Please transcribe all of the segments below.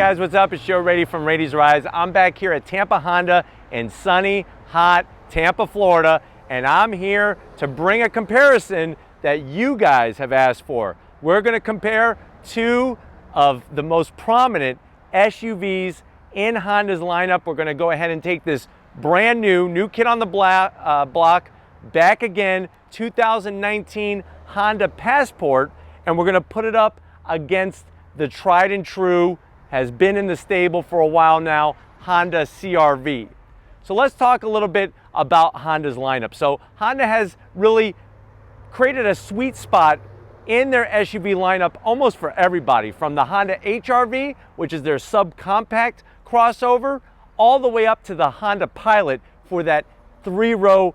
guys, what's up? It's Joe Rady from Rady's Rise. I'm back here at Tampa Honda in sunny, hot Tampa, Florida, and I'm here to bring a comparison that you guys have asked for. We're going to compare two of the most prominent SUVs in Honda's lineup. We're going to go ahead and take this brand new kid on the block, back again, 2019 Honda Passport, and we're going to put it up against the tried and true, has been in the stable for a while now, Honda CR-V. So let's talk a little bit about Honda's lineup. So Honda has really created a sweet spot in their SUV lineup almost for everybody, from the Honda HR-V, which is their subcompact crossover, all the way up to the Honda Pilot for that three-row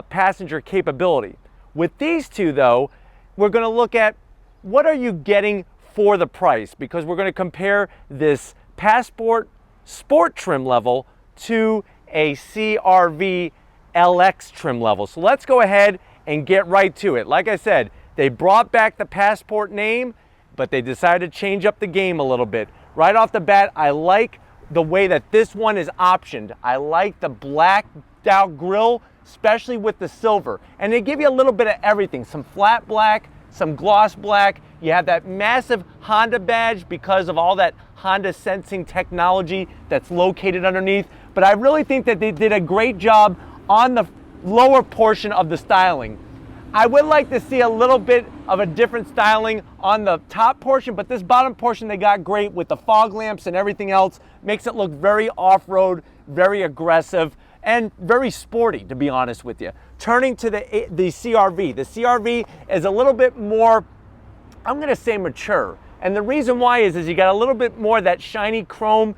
passenger capability. With these two though, we're going to look at what are you getting for the price, because we're going to compare this Passport Sport trim level to a CR-V LX trim level. So let's go ahead and get right to it. Like I said, they brought back the Passport name, but they decided to change up the game a little bit. Right off the bat, I like the way that this one is optioned. I like the blacked out grille, especially with the silver. And they give you a little bit of everything, some flat black, some gloss black. You have that massive Honda badge because of all that Honda sensing technology that's located underneath. But I really think that they did a great job on the lower portion of the styling. I would like to see a little bit of a different styling on the top portion, but this bottom portion they got great with the fog lamps and everything else. Makes it look very off-road, very aggressive, and very sporty, to be honest with you. Turning to the CR-V. The CR-V is a little bit more, I'm gonna say, mature. And the reason why is you got a little bit more of that shiny chrome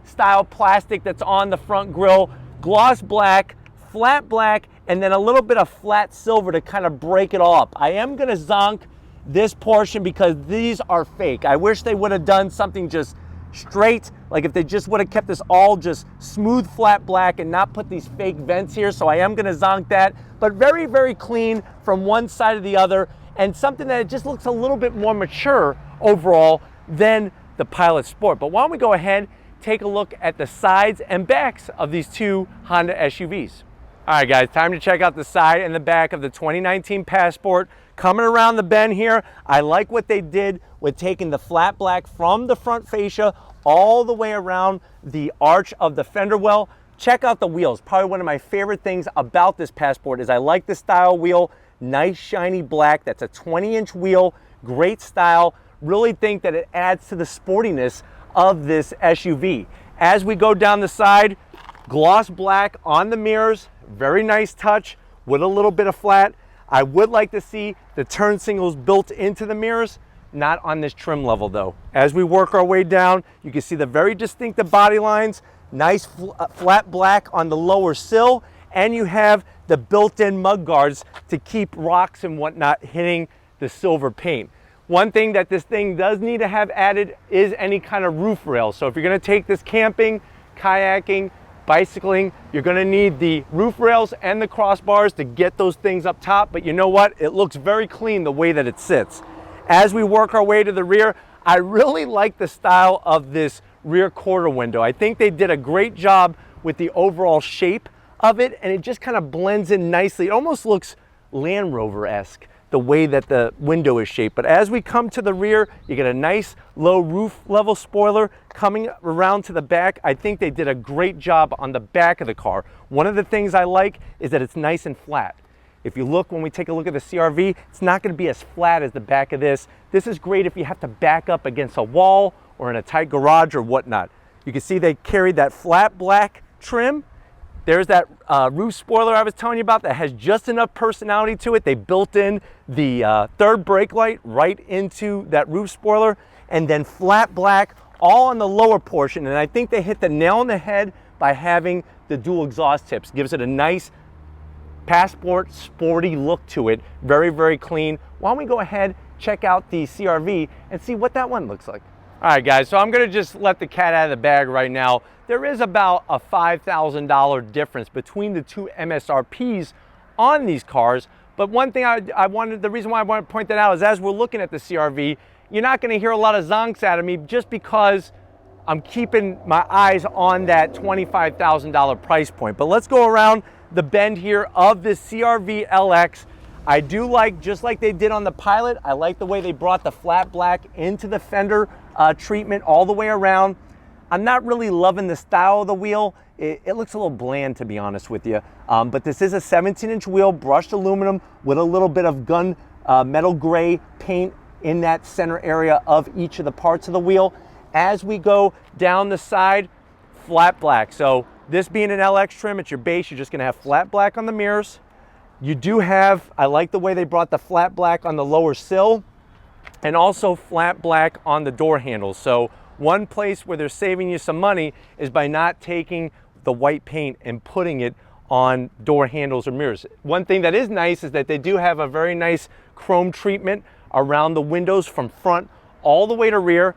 style plastic that's on the front grille, gloss black, flat black, and then a little bit of flat silver to kind of break it all up. I am gonna zonk this portion because these are fake. I wish they would have done something just straight, like if they just would have kept this all just smooth flat black and not put these fake vents here. So I am gonna zonk that, but very, very clean from one side to the other, and something that it just looks a little bit more mature overall than the Pilot Sport. But why don't we go ahead, take a look at the sides and backs of these two Honda SUVs. All right guys, time to check out the side and the back of the 2019 Passport. Coming around the bend here, I like what they did with taking the flat black from the front fascia all the way around the arch of the fender well. Check out the wheels. Probably one of my favorite things about this Passport is I like the style wheel. Nice shiny black. That's a 20-inch wheel. Great style. Really think that it adds to the sportiness of this SUV. As we go down the side, gloss black on the mirrors. Very nice touch with a little bit of flat. I would like to see the turn signals built into the mirrors, not on this trim level though. As we work our way down, you can see the very distinctive body lines, nice flat black on the lower sill, and you have the built-in mud guards to keep rocks and whatnot hitting the silver paint. One thing that this thing does need to have added is any kind of roof rail. So if you're gonna take this camping, kayaking, bicycling, you're gonna need the roof rails and the crossbars to get those things up top, but you know what? It looks very clean the way that it sits. As we work our way to the rear, I really like the style of this rear quarter window. I think they did a great job with the overall shape of it, and it just kind of blends in nicely. It almost looks Land Rover-esque, the way that the window is shaped. But as we come to the rear, you get a nice low roof level spoiler coming around to the back. I think they did a great job on the back of the car. One of the things I like is that it's nice and flat. If you look, when we take a look at the CR-V, it's not going to be as flat as the back of this. This is great if you have to back up against a wall or in a tight garage or whatnot. You can see they carried that flat black trim. There's that roof spoiler I was telling you about that has just enough personality to it. They built in the third brake light right into that roof spoiler, and then flat black all on the lower portion. And I think they hit the nail on the head by having the dual exhaust tips. Gives it a nice Passport sporty look to it. Very, very clean. Why don't we go ahead, check out the CR-V and see what that one looks like. All right guys, so I'm gonna just let the cat out of the bag right now. There is about a $5,000 difference between the two MSRPs on these cars. But one thing the reason why I want to point that out is as we're looking at the CR-V, you're not gonna hear a lot of zonks out of me just because I'm keeping my eyes on that $25,000 price point. But let's go around the bend here of this CR-V LX. I do like, just like they did on the Pilot, I like the way they brought the flat black into the fender treatment all the way around. I'm not really loving the style of the wheel. It looks a little bland, to be honest with you. But this is a 17-inch wheel, brushed aluminum with a little bit of gun metal gray paint in that center area of each of the parts of the wheel. As we go down the side, flat black. So this being an LX trim, it's your base, you're just gonna have flat black on the mirrors. You do have, I like the way they brought the flat black on the lower sill and also flat black on the door handles. So one place where they're saving you some money is by not taking the white paint and putting it on door handles or mirrors. One thing that is nice is that they do have a very nice chrome treatment around the windows from front all the way to rear.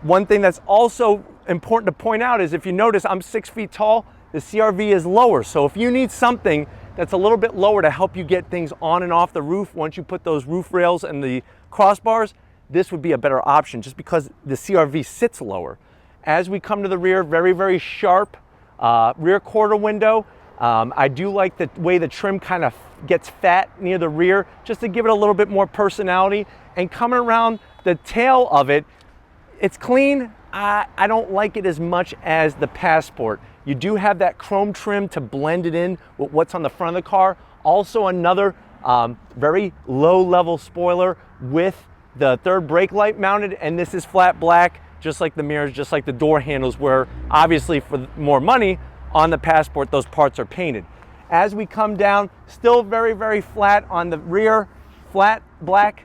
One thing that's also important to point out is if you notice, I'm 6 feet tall, the CR-V is lower. So if you need something that's a little bit lower to help you get things on and off the roof, once you put those roof rails and the crossbars, this would be a better option just because the CR-V sits lower. As we come to the rear, very, very sharp rear quarter window. I do like the way the trim kind of gets fat near the rear just to give it a little bit more personality. And coming around the tail of it, it's clean. I don't like it as much as the Passport. You do have that chrome trim to blend it in with what's on the front of the car. Also another very low level spoiler with the third brake light mounted, and this is flat black, just like the mirrors, just like the door handles, where obviously for more money on the Passport, those parts are painted. As we come down, still very, very flat on the rear, flat black,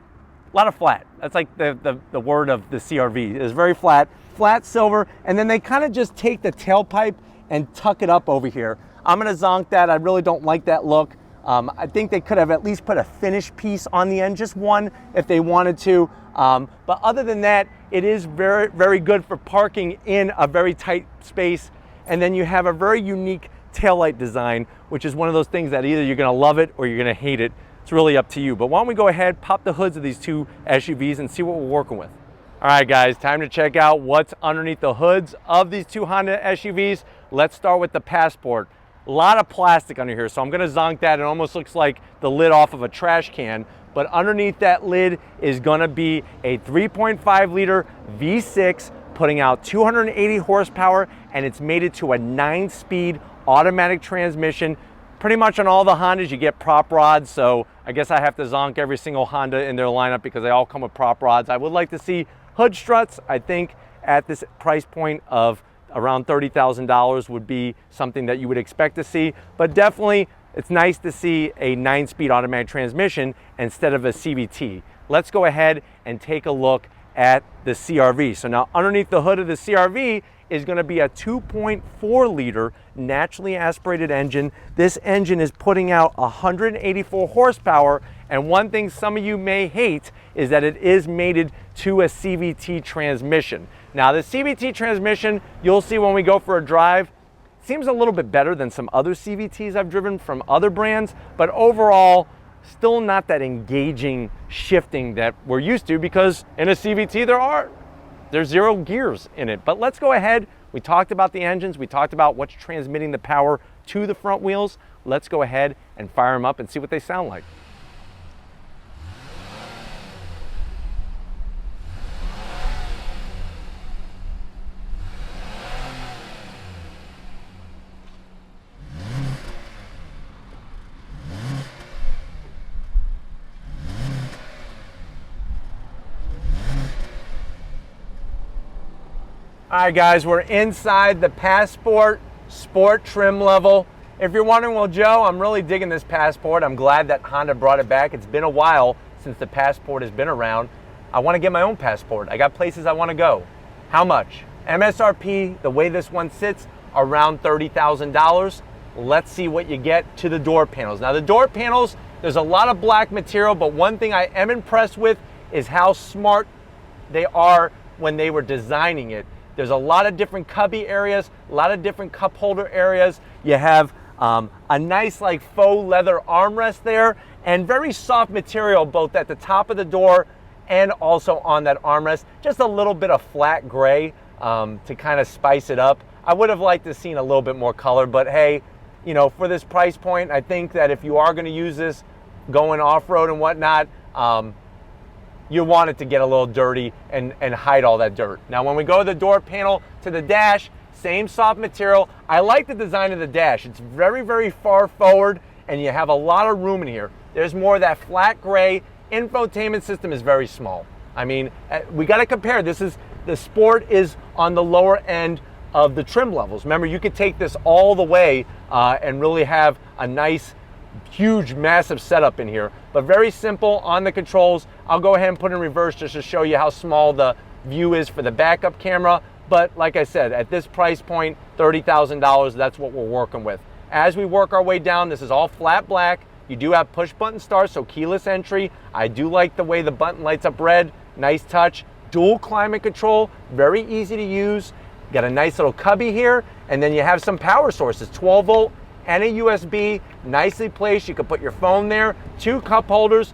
a lot of flat. That's like the word of the CR-V. It's very flat, flat silver, and then they kind of just take the tailpipe and tuck it up over here. I'm gonna zonk that. I really don't like that look. I think they could have at least put a finish piece on the end, just one if they wanted to. But other than that, it is very, very good for parking in a very tight space. And then you have a very unique taillight design, which is one of those things that either you're gonna love it or you're gonna hate it. It's really up to you. But why don't we go ahead, pop the hoods of these two SUVs and see what we're working with. All right, guys, time to check out what's underneath the hoods of these two Honda SUVs. Let's start with the Passport. A lot of plastic under here, so I'm gonna zonk that. It almost looks like the lid off of a trash can. But underneath that lid is gonna be a 3.5 liter V6 putting out 280 horsepower, and it's mated to a 9-speed automatic transmission. Pretty much on all the Hondas, you get prop rods, so I guess I have to zonk every single Honda in their lineup because they all come with prop rods. I would like to see hood struts. I think at this price point of around $30,000 would be something that you would expect to see, but definitely it's nice to see a 9-speed automatic transmission instead of a CVT. Let's go ahead and take a look at the CR-V. So now underneath the hood of the CR-V is going to be a 2.4 liter naturally aspirated engine. This engine is putting out 184 horsepower, and one thing some of you may hate is that it is mated to a CVT transmission. Now the CVT transmission, you'll see when we go for a drive, seems a little bit better than some other CVTs I've driven from other brands, but overall still not that engaging shifting that we're used to, because in a CVT there's 0 gears in it. But let's go ahead. We talked about the engines. We talked about what's transmitting the power to the front wheels. Let's go ahead and fire them up and see what they sound like. All right, guys, we're inside the Passport Sport trim level. If you're wondering, well, Joe, I'm really digging this Passport. I'm glad that Honda brought it back. It's been a while since the Passport has been around. I want to get my own Passport. I got places I want to go. How much? MSRP, the way this one sits, around $30,000. Let's see what you get to the door panels. Now, the door panels, there's a lot of black material, but one thing I am impressed with is how smart they are when they were designing it. There's a lot of different cubby areas, a lot of different cup holder areas. You have a nice like faux leather armrest there, and very soft material both at the top of the door and also on that armrest. Just a little bit of flat gray. to kind of spice it up. I would have liked to have seen a little bit more color, but hey, you know, for this price point, I think that if you are going to use this going off-road and whatnot, you want it to get a little dirty and hide all that dirt. Now, when we go to the door panel to the dash, same soft material. I like the design of the dash. It's very, very far forward, and you have a lot of room in here. There's more of that flat gray. Infotainment system is very small. I mean, we got to compare. The Sport is on the lower end of the trim levels. Remember, you could take this all the way and really have a nice, huge, massive setup in here. But very simple on the controls. I'll go ahead and put in reverse just to show you how small the view is for the backup camera. But like I said, at this price point, $30,000, that's what we're working with. As we work our way down, this is all flat black. You do have push button start, so keyless entry. I do like the way the button lights up red. Nice touch. Dual climate control, very easy to use. Got a nice little cubby here, and then you have some power sources, 12 volt and a USB, nicely placed. You can put your phone there, 2 cup holders.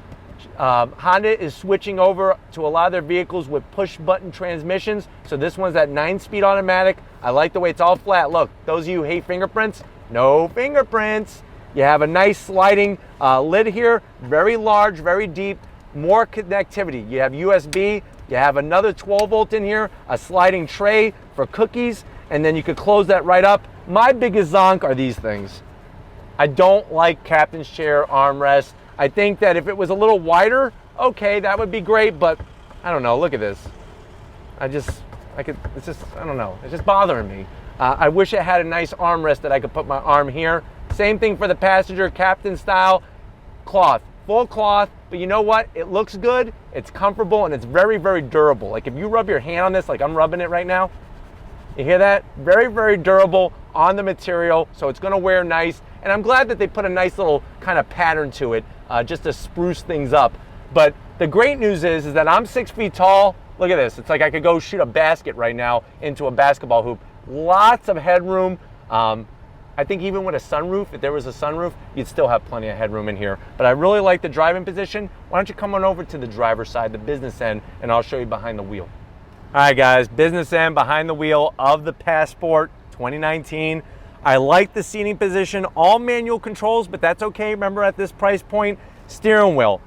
Honda is switching over to a lot of their vehicles with push button transmissions. So this one's at 9-speed automatic. I like the way it's all flat. Look, those of you who hate fingerprints, no fingerprints. You have a nice sliding lid here, very large, very deep, more connectivity. You have USB, you have another 12 volt in here, a sliding tray for cookies, and then you could close that right up. My biggest zonk are these things. I don't like captain's chair armrest. I think that if it was a little wider, okay, that would be great, but I don't know, look at this. I don't know, it's just bothering me. I wish it had a nice armrest that I could put my arm here. Same thing for the passenger, captain style, cloth, full cloth, but you know what? It looks good, it's comfortable, and it's very, very durable. Like if you rub your hand on this, like I'm rubbing it right now, you hear that? Very, very durable on the material, so it's gonna wear nice. And I'm glad that they put a nice little kind of pattern to it just to spruce things up. But the great news is that I'm 6 feet tall. Look at this. It's like I could go shoot a basket right now into a basketball hoop. Lots of headroom. I think even with a sunroof, if there was a sunroof, you'd still have plenty of headroom in here. But I really like the driving position. Why don't you come on over to the driver's side, the business end, and I'll show you behind the wheel. All right, guys, business end behind the wheel of the Passport 2019. I like the seating position, all manual controls, but that's okay. Remember, at this price point, steering wheel.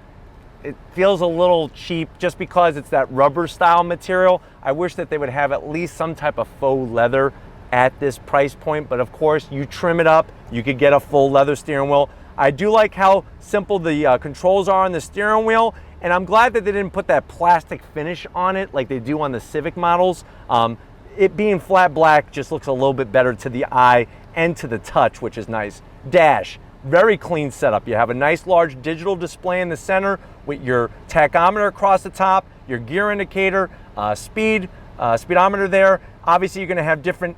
It feels a little cheap just because it's that rubber style material. I wish that they would have at least some type of faux leather at this price point, but of course, you trim it up, you could get a full leather steering wheel. I do like how simple the controls are on the steering wheel, and I'm glad that they didn't put that plastic finish on it like they do on the Civic models. It being flat black just looks a little bit better to the eye and to the touch, which is nice. Dash, very clean setup. You have a nice large digital display in the center with your tachometer across the top, your gear indicator, speedometer there. Obviously, you're going to have different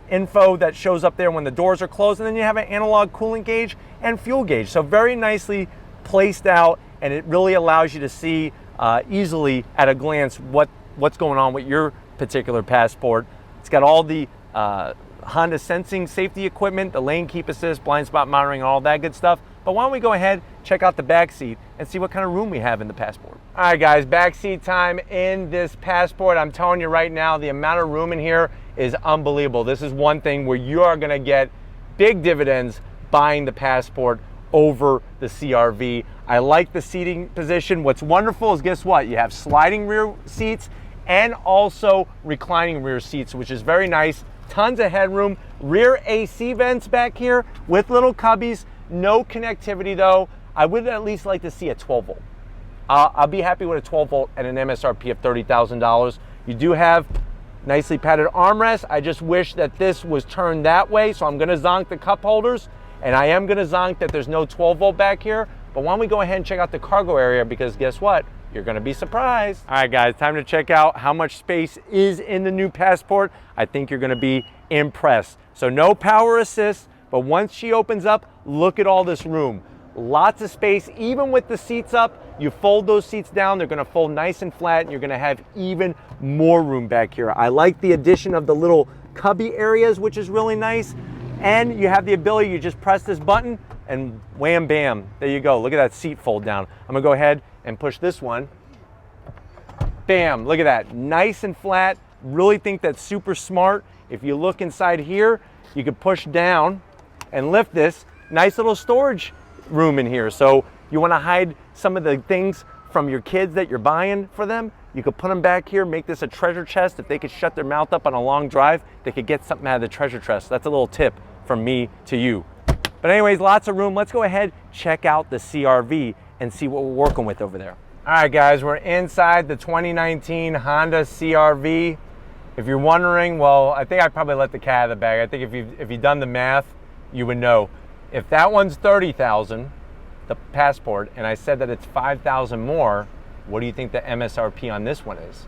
info that shows up there when the doors are closed, and then you have an analog coolant gauge and fuel gauge. So very nicely placed out, and it really allows you to see easily at a glance what's going on with your particular Passport. It's got all the Honda sensing safety equipment, the lane keep assist, blind spot monitoring, all that good stuff. But why don't we go ahead, check out the back seat and see what kind of room we have in the Passport. All right, guys, back seat time in this Passport. I'm telling you right now, the amount of room in here is unbelievable. This is one thing where you are gonna get big dividends buying the Passport over the CR-V. I like the seating position. What's wonderful is, guess what? You have sliding rear seats and also reclining rear seats, which is very nice. Tons of headroom, rear AC vents back here with little cubbies. No connectivity though. I would at least like to see a 12 volt. I'll be happy with a 12 volt and an MSRP of $30,000. You do have nicely padded armrests. I just wish that this was turned that way. So I'm gonna zonk the cup holders, and I am gonna zonk that there's no 12 volt back here. But why don't we go ahead and check out the cargo area, because guess what? You're gonna be surprised. All right, guys, time to check out how much space is in the new Passport. I think you're gonna be impressed. So no power assist, but once she opens up, look at all this room. Lots of space, even with the seats up. You fold those seats down, they're gonna fold nice and flat, and you're gonna have even more room back here. I like the addition of the little cubby areas, which is really nice. And you have the ability, you just press this button and wham bam, there you go. Look at that seat fold down. I'm gonna go ahead and push this one. Bam, look at that, nice and flat. Really think that's super smart. If you look inside here, you can push down and lift this. Nice little storage room in here. So you want to hide some of the things from your kids that you're buying for them, you could put them back here, make this a treasure chest. If they could shut their mouth up on a long drive, they could get something out of the treasure chest. That's a little tip from me to you. But anyways, lots of room. Let's go ahead, check out the CRV and see what we're working with over there. All right, guys, we're inside the 2019 Honda CRV. If you're wondering, well, I think I probably let the cat out of the bag. I think if you've done the math, you would know. If that one's $30,000, the Passport, and I said that it's $5,000 more, what do you think the MSRP on this one is?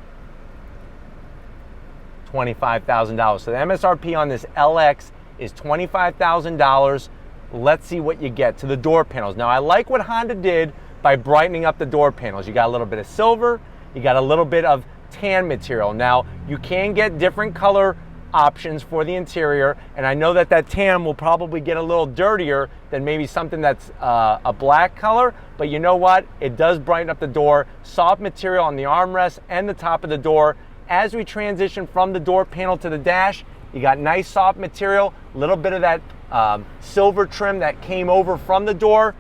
$25,000. So the MSRP on this LX is $25,000. Let's see what you get to the door panels. Now, I like what Honda did by brightening up the door panels. You got a little bit of silver, you got a little bit of tan material. Now, you can get different color options for the interior, and I know that that tan will probably get a little dirtier than maybe something that's a black color, but you know what? It does brighten up the door. Soft material on the armrest and the top of the door. As we transition from the door panel to the dash, you got nice soft material, a little bit of that silver trim that came over from the door.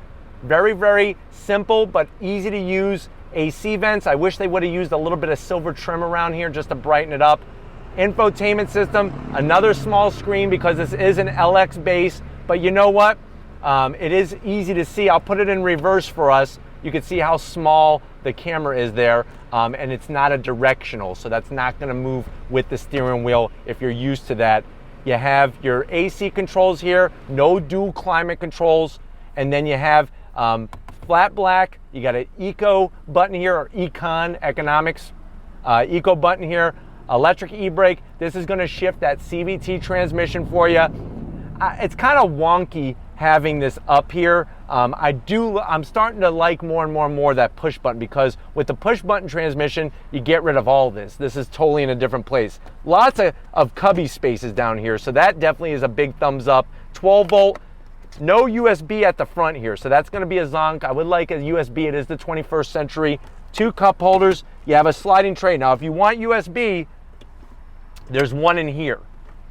Very, very simple, but easy to use. AC vents, I wish they would have used a little bit of silver trim around here just to brighten it up. Infotainment system, another small screen because this is an LX base, but you know what? It is easy to see. I'll put it in reverse for us. You can see how small the camera is there, and it's not a directional, so that's not gonna move with the steering wheel if you're used to that. You have your AC controls here, no dual climate controls, and then you have flat black. You got an eco button here, or econ, economics, eco button here. Electric e-brake. This is going to shift that CVT transmission for you. It's kind of wonky having this up here. I'm starting to like more and more that push button, because with the push button transmission, you get rid of all this. This is totally in a different place. Lots of cubby spaces down here, so that definitely is a big thumbs up. 12 volt, no USB at the front here, so that's going to be a zonk. I would like a USB. It is the 21st century. 2 cup holders. You have a sliding tray. Now, if you want USB, there's one in here,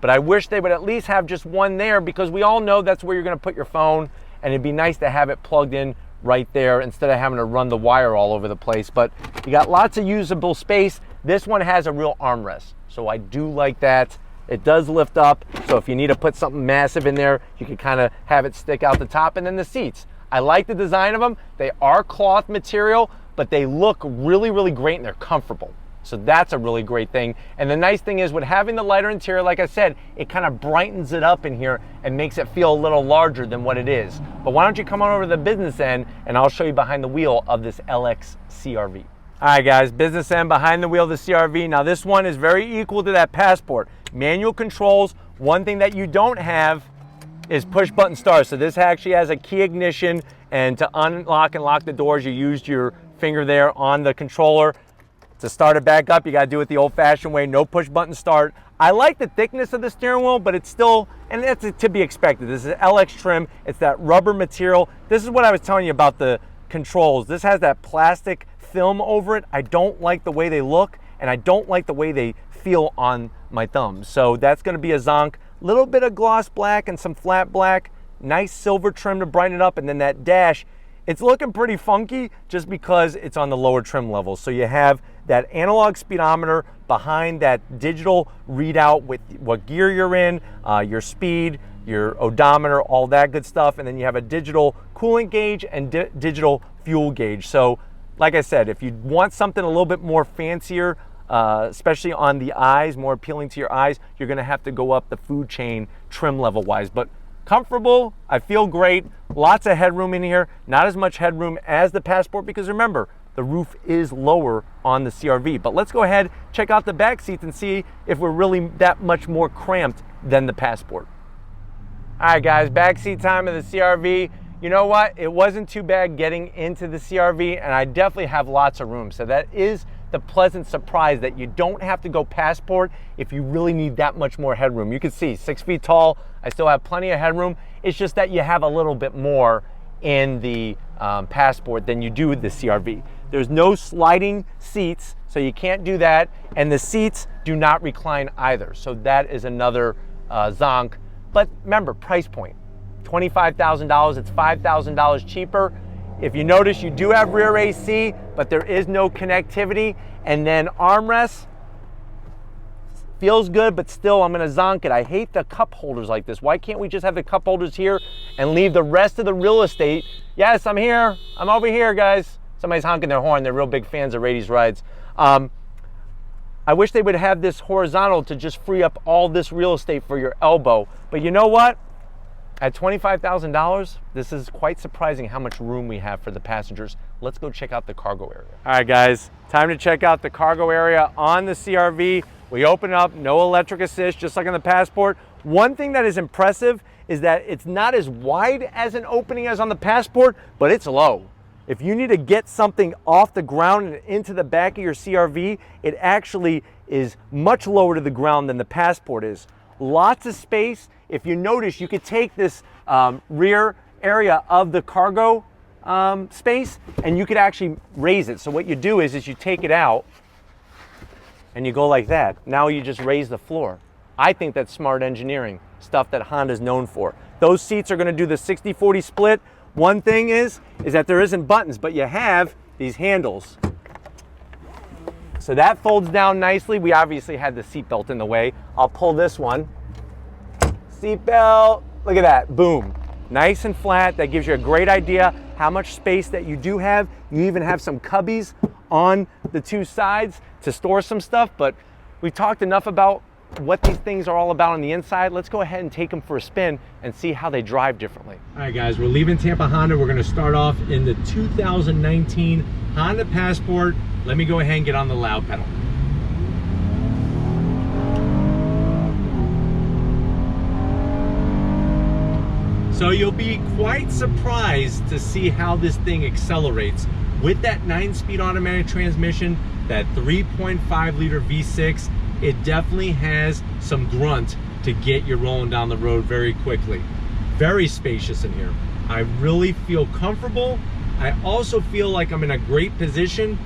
but I wish they would at least have just one there, because we all know that's where you're going to put your phone, and it'd be nice to have it plugged in right there instead of having to run the wire all over the place. But you got lots of usable space. This one has a real armrest, so I do like that. It does lift up, so if you need to put something massive in there, you can kind of have it stick out the top. And then the seats, I like the design of them. They are cloth material, but they look really, really great, and they're comfortable. So that's a really great thing. And the nice thing is, with having the lighter interior, like I said, it kind of brightens it up in here and makes it feel a little larger than what it is. But why don't you come on over to the business end, and I'll show you behind the wheel of this LX CRV. All right, guys, business end, behind the wheel of the CRV. Now, this one is very equal to that Passport. Manual controls. One thing that you don't have is push button start. So this actually has a key ignition, and to unlock and lock the doors, you used your finger there on the controller. To start it back up, you gotta do it the old-fashioned way, no push button start. I like the thickness of the steering wheel, but it's still, and that's to be expected. This is LX trim, it's that rubber material. This is what I was telling you about the controls. This has that plastic film over it. I don't like the way they look, and I don't like the way they feel on my thumbs. So that's gonna be a zonk. Little bit of gloss black and some flat black, nice silver trim to brighten it up, and then that dash, it's looking pretty funky just because it's on the lower trim level. So you have that analog speedometer behind that digital readout with what gear you're in, your speed, your odometer, all that good stuff. And then you have a digital coolant gauge and digital fuel gauge. So like I said, if you want something a little bit more fancier, especially on the eyes, more appealing to your eyes, you're gonna have to go up the food chain trim level wise. But comfortable, I feel great. Lots of headroom in here. Not as much headroom as the Passport, because remember, the roof is lower on the CRV. But let's go ahead, check out the back seats and see if we're really that much more cramped than the Passport. All right, guys, back seat time of the CRV. You know what? It wasn't too bad getting into the CRV, and I definitely have lots of room. So that is the pleasant surprise, that you don't have to go Passport if you really need that much more headroom. You can see 6 feet tall. I still have plenty of headroom. It's just that you have a little bit more in the Passport than you do with the CRV. There's no sliding seats, so you can't do that, and the seats do not recline either. So that is another zonk. But remember, price point, $25,000, it's $5,000 cheaper. If you notice, you do have rear AC, but there is no connectivity. And then armrests, feels good, but still I'm gonna zonk it. I hate the cup holders like this. Why can't we just have the cup holders here and leave the rest of the real estate? Yes, I'm here, I'm over here, guys. Somebody's honking their horn, they're real big fans of Rady's Rides. I wish they would have this horizontal to just free up all this real estate for your elbow. But you know what? At $25,000, this is quite surprising how much room we have for the passengers. Let's go check out the cargo area. All right, guys, time to check out the cargo area on the CRV. We open up, no electric assist, just like on the Passport. One thing that is impressive is that it's not as wide as an opening as on the Passport, but it's low. If you need to get something off the ground and into the back of your CRV, it actually is much lower to the ground than the Passport is. Lots of space. If you notice, you could take this rear area of the cargo space and you could actually raise it. So what you do is you take it out and you go like that. Now you just raise the floor. I think that's smart engineering, stuff that Honda's known for. Those seats are gonna do the 60-40 split. One thing is that there isn't buttons, but you have these handles. So that folds down nicely. We obviously had the seatbelt in the way. I'll pull this one. Seatbelt, look at that, boom. Nice and flat, that gives you a great idea how much space that you do have. You even have some cubbies on the two sides to store some stuff, but we've talked enough about what these things are all about on the inside. Let's go ahead and take them for a spin and see how they drive differently. All right, guys, we're leaving Tampa Honda. We're gonna start off in the 2019 Honda Passport. Let me go ahead and get on the loud pedal. So you'll be quite surprised to see how this thing accelerates. With that 9-speed automatic transmission, that 3.5 liter V6, it definitely has some grunt to get you rolling down the road very quickly. Very spacious in here. I really feel comfortable. I also feel like I'm in a great position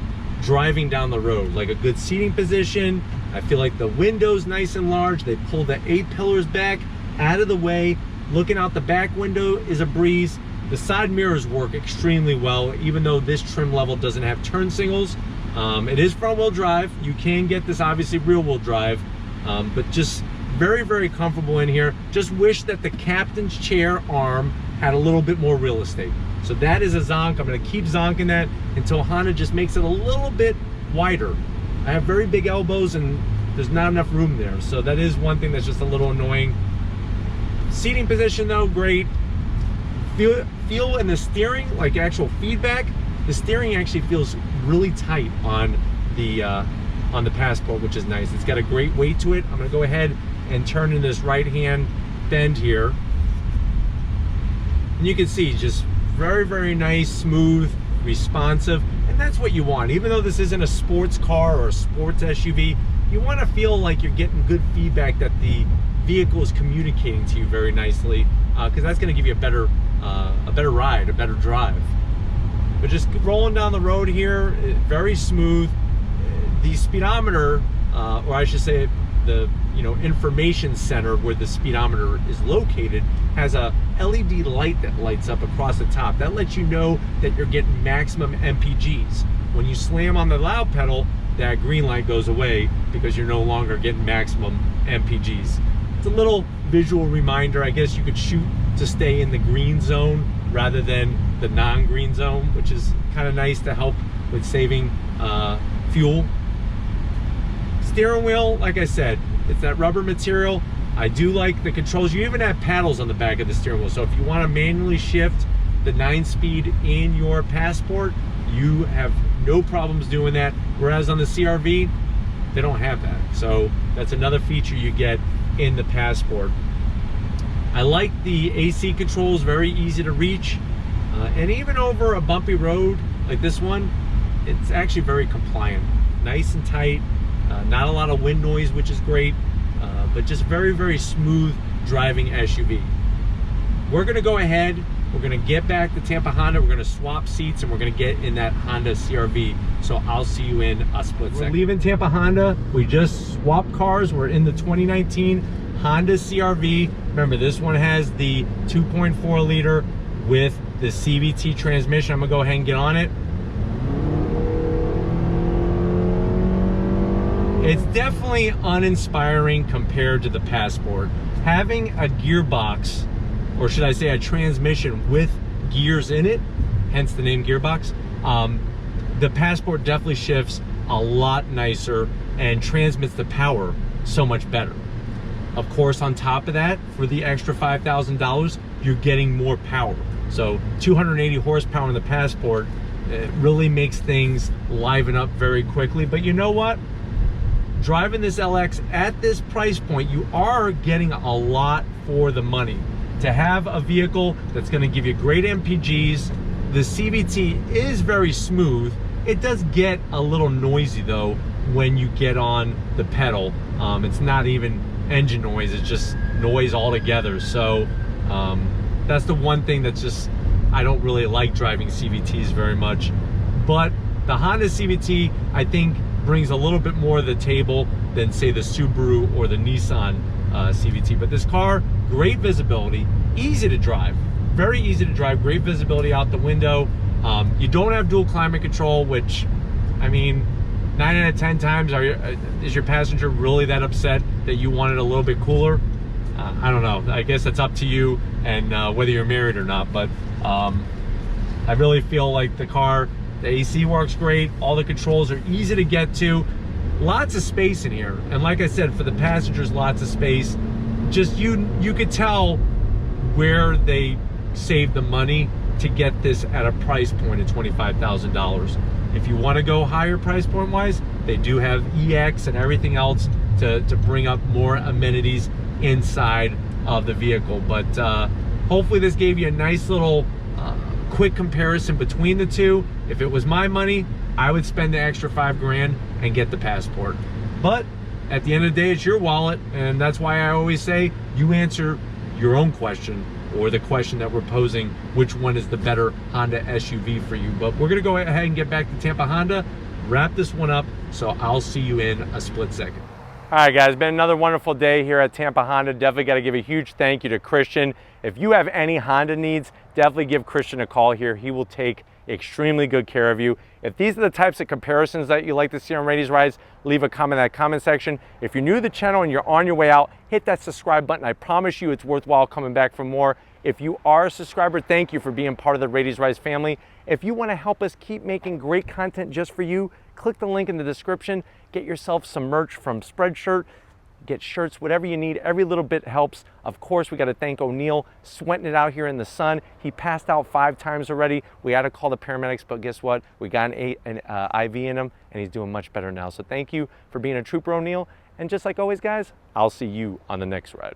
driving down the road, like a good seating position. I feel like the window's nice and large. They pull the A-pillars back out of the way. Looking out the back window is a breeze. The side mirrors work extremely well, even though this trim level doesn't have turn signals. It is front wheel drive. You can get this obviously rear wheel drive, but just very, very comfortable in here. Just wish that the captain's chair arm had a little bit more real estate. So that is a zonk. I'm gonna keep zonking that until Honda just makes it a little bit wider. I have very big elbows and there's not enough room there. So that is one thing that's just a little annoying. Seating position though, great. Feel in the steering, like actual feedback, the steering actually feels really tight on the Passport, which is nice. It's got a great weight to it. I'm gonna go ahead and turn in this right-hand bend here. And you can see just very, very nice, smooth, responsive, and that's what you want. Even though this isn't a sports car or a sports SUV, you want to feel like you're getting good feedback that the vehicle is communicating to you very nicely, because that's going to give you a better ride, a better drive. But just rolling down the road here, very smooth. The speedometer, or I should say the information center where the speedometer is located, has a LED light that lights up across the top. That lets you know that you're getting maximum MPGs. When you slam on the loud pedal, that green light goes away because you're no longer getting maximum MPGs. It's a little visual reminder. I guess you could shoot to stay in the green zone rather than the non-green zone, which is kind of nice to help with saving fuel. Steering wheel, like I said, it's that rubber material. I do like the controls. You even have paddles on the back of the steering wheel. So if you want to manually shift the 9-speed in your Passport, you have no problems doing that. Whereas on the CRV, they don't have that. So that's another feature you get in the Passport. I like the AC controls, very easy to reach. And even over a bumpy road like this one, it's actually very compliant. Nice and tight, not a lot of wind noise, which is great, but just very, very smooth driving SUV. We're gonna go ahead we're gonna get back to Tampa Honda, we're gonna swap seats, and we're gonna get in that Honda CRV. So I'll see you in a split second. We're leaving Tampa Honda. We just swapped cars. We're in the 2019 Honda CRV. Remember, this one has the 2.4 liter with the CVT transmission. I'm gonna go ahead and get on it. It's definitely uninspiring compared to the Passport. Having a gearbox, or should I say a transmission with gears in it, hence the name gearbox, the Passport definitely shifts a lot nicer and transmits the power so much better. Of course, on top of that, for the extra $5,000, you're getting more power. So 280 horsepower in the Passport, it really makes things liven up very quickly. But you know what? Driving this LX at this price point, you are getting a lot for the money. To have a vehicle that's gonna give you great MPGs, the CVT is very smooth. It does get a little noisy though when you get on the pedal. It's not even engine noise, it's just noise altogether. So that's the one thing that's just, I don't really like driving CVTs very much. But the Honda CVT, I think, brings a little bit more to the table than say the Subaru or the Nissan CVT. But this car, great visibility, easy to drive, very easy to drive, great visibility out the window. You don't have dual climate control, which, I mean, 9 out of 10 times, is your passenger really that upset that you want it a little bit cooler? I don't know. I guess that's up to you and whether you're married or not. But I really feel like the car, the AC works great. All the controls are easy to get to. Lots of space in here. And like I said, for the passengers, lots of space. Just you could tell where they saved the money to get this at a price point of $25,000. If you want to go higher price point wise, they do have EX and everything else to bring up more amenities inside of the vehicle. But hopefully this gave you a nice little quick comparison between the two. If it was my money, I would spend the extra $5,000 and get the Passport. But at the end of the day, it's your wallet, and that's why I always say you answer your own question, or the question that we're posing, which one is the better Honda SUV for you. But we're gonna go ahead and get back to Tampa Honda, wrap this one up, so I'll see you in a split second. All right, guys, been another wonderful day here at Tampa Honda. Definitely got to give a huge thank you to Christian. If you have any Honda needs, definitely give Christian a call here. He will take extremely good care of you. If these are the types of comparisons that you like to see on Rady's Rides, leave a comment in that comment section. If you're new to the channel and you're on your way out, hit that subscribe button. I promise you it's worthwhile coming back for more. If you are a subscriber, thank you for being part of the Rady's Rides family. If you want to help us keep making great content just for you, click the link in the description. Get yourself some merch from Spreadshirt. Get shirts, whatever you need. Every little bit helps. Of course, we got to thank O'Neill, sweating it out here in the sun. He passed out 5 times already. We had to call the paramedics, but guess what? We got an IV in him, and he's doing much better now. So thank you for being a trooper, O'Neill. And just like always, guys, I'll see you on the next ride.